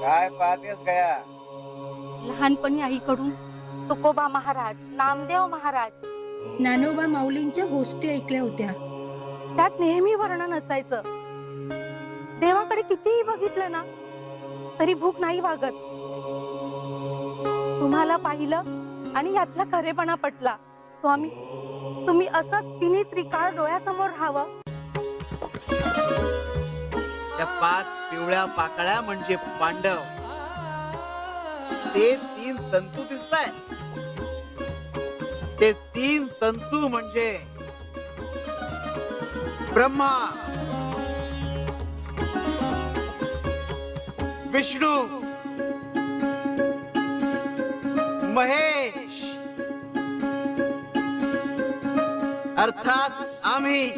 काय पाहतेस गया? लहानपणी आईकडून तुकोबा महाराज, नामदेव महाराज ज्ञानोबा माऊलींच्या गोष्टी ऐकल्या होत्या. त्यात नेहमी वर्णन असायचं. देवाकडे कितीही बघितलं ना तरी भूक नाही भागत. तुम्हाला पाहिलं आणि यातला खरेपणा पटला. स्वामी, तुम्ही असंच तिन्ही त्रिकाळ डोळ्यासमोर राहावं. त्या 5 पिवळ्या पाकळ्या म्हणजे पांडव. ते 3 तंतू दिसताय. ते 3 तंतू म्हणजे ब्रह्मा, विष्णू, महेश, अर्थात आम्ही.